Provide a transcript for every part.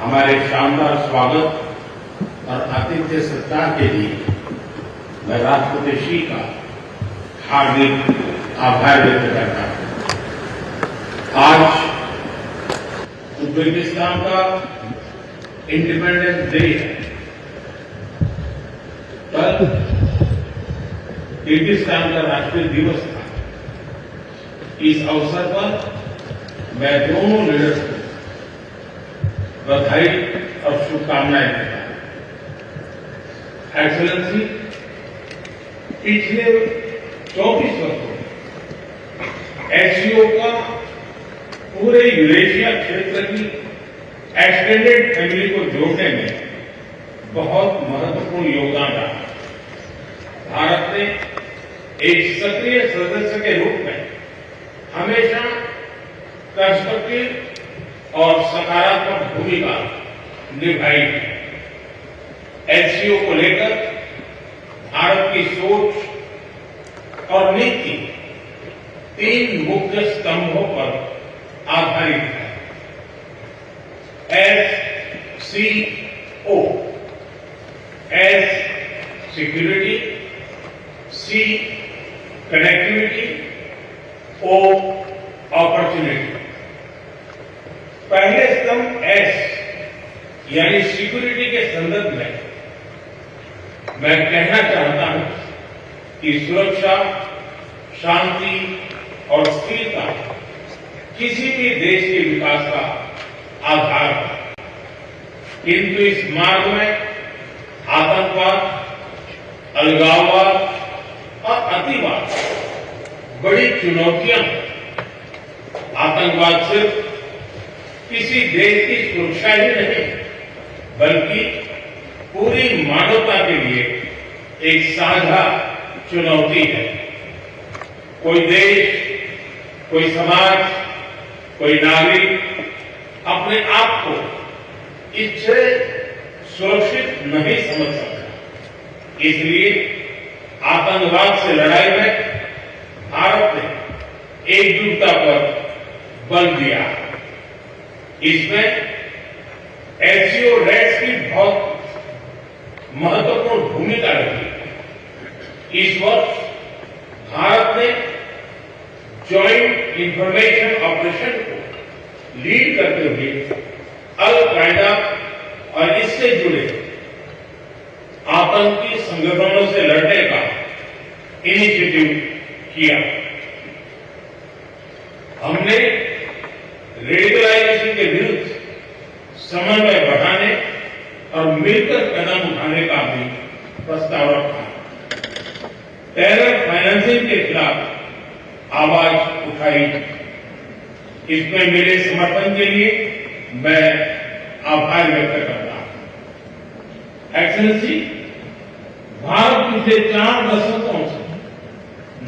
हमारे शानदार स्वागत और आतिथ्य सत्कार के लिए मैं राष्ट्रपति श्री का हार्दिक आभार व्यक्त करता हूं। आज उज्बेकिस्तान का इंडिपेंडेंस डे है। कल किर्गिस्तान का राष्ट्रीय दिवस था। इस अवसर पर मैं दोनों लीडर्स को बधाई और शुभकामनाएं देता हूं। एक्सेलेंसी, पिछले 24 वर्षों में एससीओ का पूरे यूरेशिया क्षेत्र की एक्सटेंडेड फैमिली को जोड़ने में बहुत महत्वपूर्ण योगदान रहा। भारत ने एक सक्रिय सदस्य के रूप में हमेशा कंस्ट्रक्टिव और सकारात्मक भूमिका निभाई है। एससीओ को लेकर भारत की सोच और नीति 3 मुख्य स्तंभों पर आधारित है। एससीओ, एस सिक्योरिटी, सी कनेक्टिविटी, ओ अपॉर्चुनिटी। पहले स्तंभ एस यानी सिक्योरिटी के संदर्भ में मैं कहना चाहता हूं कि सुरक्षा, शांति और स्थिरता किसी भी देश के विकास का आधार है। किंतु इस मार्ग में आतंकवाद, अलगाववाद और अतिवाद बड़ी चुनौतियां हैं। आतंकवाद सिर्फ किसी देश की सुरक्षा ही नहीं बल्कि पूरी मानवता के लिए एक साझा चुनौती है। कोई देश, कोई समाज, कोई नागरिक अपने आप को इससे सुरक्षित नहीं समझ सकता। इसलिए आतंकवाद से लड़ाई में भारत ने एकजुटता पर बल दिया। इसमें एससीओ रेड्स की बहुत महत्वपूर्ण भूमिका रही। इस वर्ष भारत ने जॉइंट इंफॉर्मेशन ऑपरेशन को लीड करते हुए अल कायदा और इससे जुड़े आतंकी संगठनों से लड़ने का इनिशिएटिव किया। हमने रेडिकलाइजेशन के विरुद्ध समन्वय बढ़ाने और मिलकर कदम उठाने का भी प्रस्ताव रखा। टेरर फाइनेंसिंग के खिलाफ आवाज उठाई। इसमें मेरे समर्थन के लिए मैं आभार व्यक्त करता हूं। एक्सेलेंसी, भारत पिछले 4 दशकों से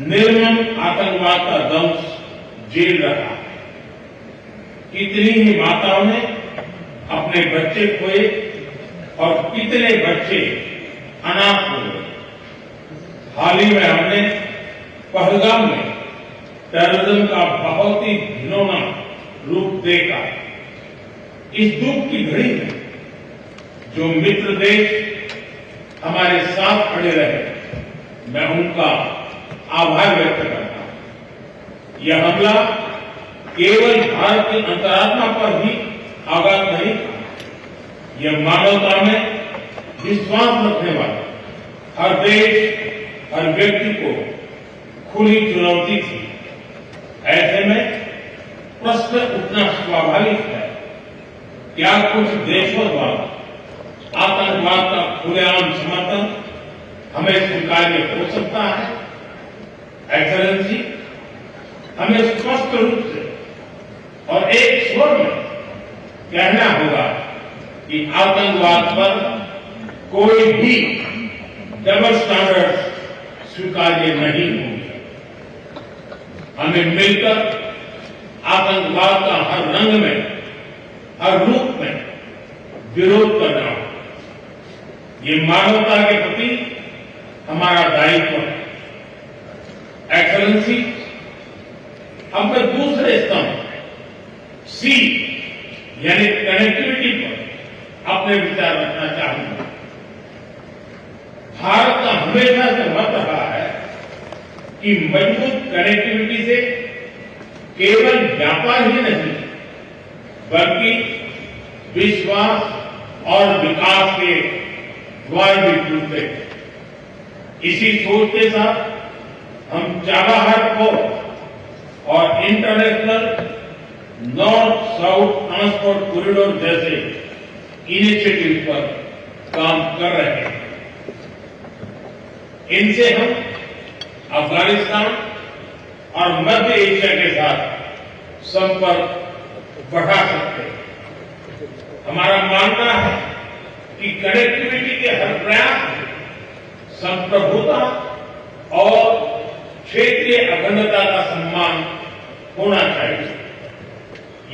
निर्मम आतंकवाद का दंश झेल रहा है। कितनी ही माताओं ने अपने बच्चे खोए और कितने बच्चे अनाथ हो गए। हाल ही में हमने पहलगाम में टेररिज्म का बहुत ही घिनौना रूप देखा। इस दुख की घड़ी में जो मित्र देश हमारे साथ खड़े रहे, मैं उनका आभार व्यक्त करता हूं। यह हमला केवल भारत की अंतरात्मा पर ही आघात नहीं था, यह मानवता में विश्वास रखने वाले हर देश, हर व्यक्ति को खुली चुनौती थी। ऐसे में प्रश्न उठना स्वाभाविक है, क्या कुछ देशों द्वारा आतंकवाद का खुलेआम समर्थन हमें स्वीकार्य हो सकता है? एक्सेलेंसी, हमें स्पष्ट रूप से और एक स्वर में कहना होगा कि आतंकवाद पर कोई भी डबल स्टैंडर्ड स्वीकार्य नहीं होंगे। हमें मिलकर आतंकवाद का हर रंग में, हर रूप में विरोध करना होगा। ये मानवता के प्रति हमारा दायित्व है। एक्सेलेंसी, हमने दूसरे स्तंभ सी यानी कनेक्टिविटी पर अपने विचार रखना चाहूंगा। भारत का हमेशा से मत रहा है कि मजबूत कनेक्टिविटी से केवल व्यापार ही नहीं बल्कि विश्वास और विकास के द्वार भी खुलते हैं। इसी सोच के साथ हम चाबहार पोर्ट और international north south transport corridor जैसे इनिशिएटिव पर काम कर रहे हैं। इनसे हम अफगानिस्तान और मध्य एशिया के साथ संपर्क बढ़ा सकते हैं। हमारा मानना है कि कनेक्टिविटी के हर प्रयास में संप्रभुता और क्षेत्रीय अखंडता का सम्मान होना चाहिए।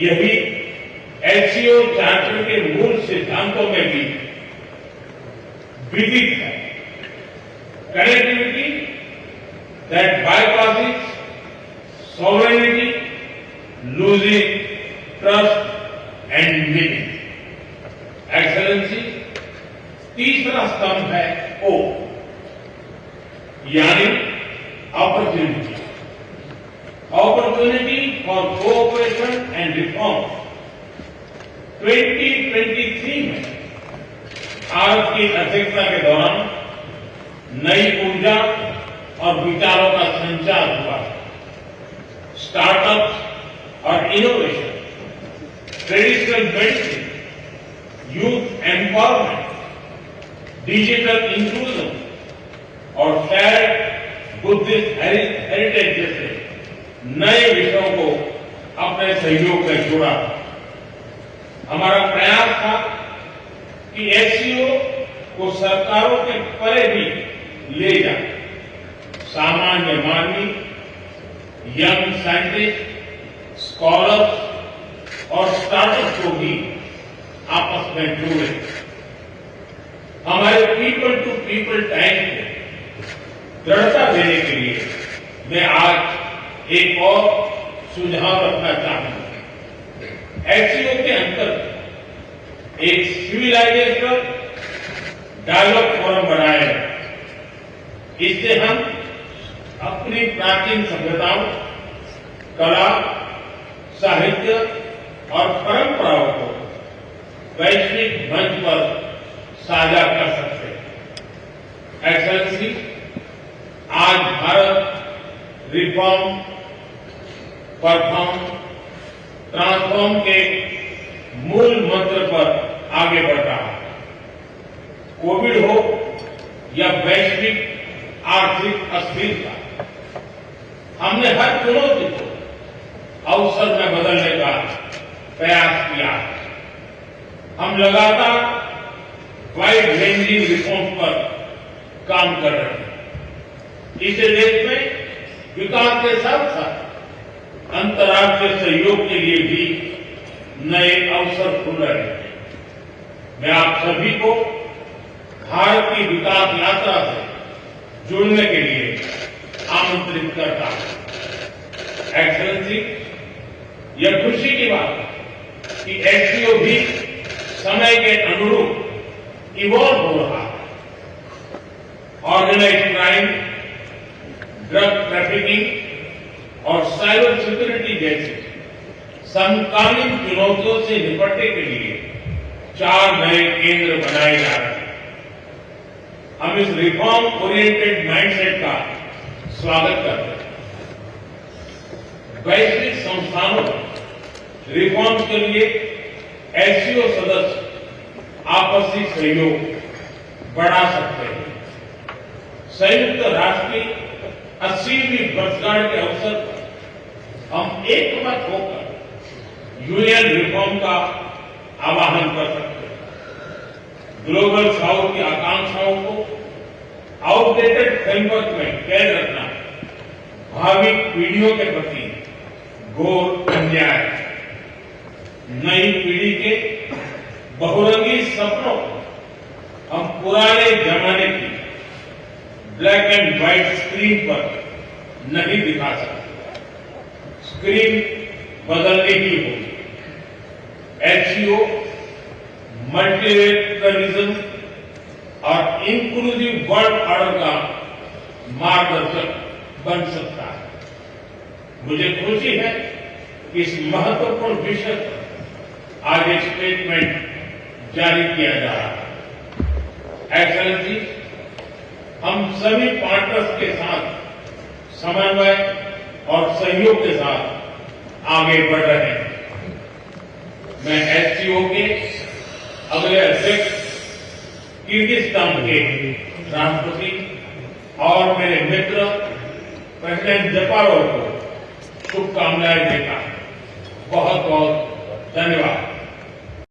यही एससीओ चार्टर के मूल सिद्धांतों में भी विदित है। Connectivity that bypasses sovereignty, losing trust and meaning. Excellency, तीसरा स्तंभ है ओ, यानी opportunity. Opportunity for cooperation and reform. 2023 में भारत की अध्यक्षता के दौरान नई ऊर्जा और विचारों का संचार हुआ। स्टार्टअप्स और innovation, traditional medicine, youth empowerment, digital inclusion और शेयर्ड बुद्धिस्ट हेरिटेज जैसे नए विषयों को अपने सहयोग में जोड़ा। हमारा प्रयास था कि एससीओ को सरकारों के परे भी ले जाए। सामान्य मानवी, यंग साइंटिस्ट, स्कॉलर्स और स्टार्टअप को भी आपस में जोड़े। हमारे पीपल टू पीपल टाइम को दृढ़ता देने के लिए मैं आज एक और सुझाव रखना चाहूंगा। एससीओ के अंतर्गत एक सिविलाइजेशन डायलॉग फोरम बनाया है। इससे हम अपनी प्राचीन सभ्यताओं, कला, साहित्य और परंपराओं को वैश्विक मंच पर साझा कर सकते हैं। एक्सेलेंसी, आज भारत रिफॉर्म, परफॉर्म, ट्रांसफॉर्म के मूल मंत्र पर आगे बढ़ रहा है। कोविड हो या वैश्विक आर्थिक अस्थिरता, हमने हर चुनौती को अवसर में बदलने का प्रयास किया है। हम लगातार वाइड रेंजिंग रिफॉर्म पर काम कर रहे हैं। इसे देश में विकास के साथ साथ अंतर्राष्ट्रीय सहयोग के लिए भी नए अवसर खुल रहे हैं। मैं आप सभी को भारत की विकास यात्रा से जुड़ने के लिए आमंत्रित करता हूं। एक्सेलेंसी, यह खुशी की बात है कि एससीओ भी समय के अनुरूप इवॉल्व हो रहा है। ऑर्गेनाइज्ड क्राइम, ड्रग ट्रैफिकिंग और साइबर सिक्योरिटी जैसे समकालीन चुनौतियों से निपटने के लिए 4 नए केंद्र बनाए जा रहे हैं। हम इस रिफॉर्म ओरिएंटेड माइंडसेट का स्वागत करते हैं। वैश्विक संस्थानों में रिफॉर्म्स के लिए एससीओ सदस्य आपसी सहयोग बढ़ा सकते हैं। संयुक्त राष्ट्र की 80वीं वर्षगांठ के अवसर पर हम एकमत होकर यूएन रिफॉर्म का आह्वान कर सकते हैं। ग्लोबल साउथ की आकांक्षाओं को आउटडेटेड फ्रेमवर्क में कैद रखना भावी पीढ़ियों के प्रति घोर अन्याय है। नई पीढ़ी के बहुरंगी सपनों को हम पुराने जमाने की ब्लैक एंड व्हाइट स्क्रीन पर नहीं दिखा सकते। स्क्रीन बदलनी ही होगी। एससीओ मल्टीलेटरलिज्म और इंक्लूसिव वर्ल्ड ऑर्डर का मार्गदर्शक बन सकता है। मुझे खुशी है कि इस महत्वपूर्ण विषय पर आज एक स्टेटमेंट जारी किया जा रहा है। एक्सेलेंसी, हम सभी पार्टनर्स के साथ समन्वय और सहयोग के साथ आगे बढ़ रहे हैं। मैं एससीओ के अगले अध्यक्ष किर्गिस्तान के राष्ट्रपति और मेरे मित्र प्रेसिडेंट जपारोव को शुभकामनाएं देता हूं। बहुत बहुत धन्यवाद।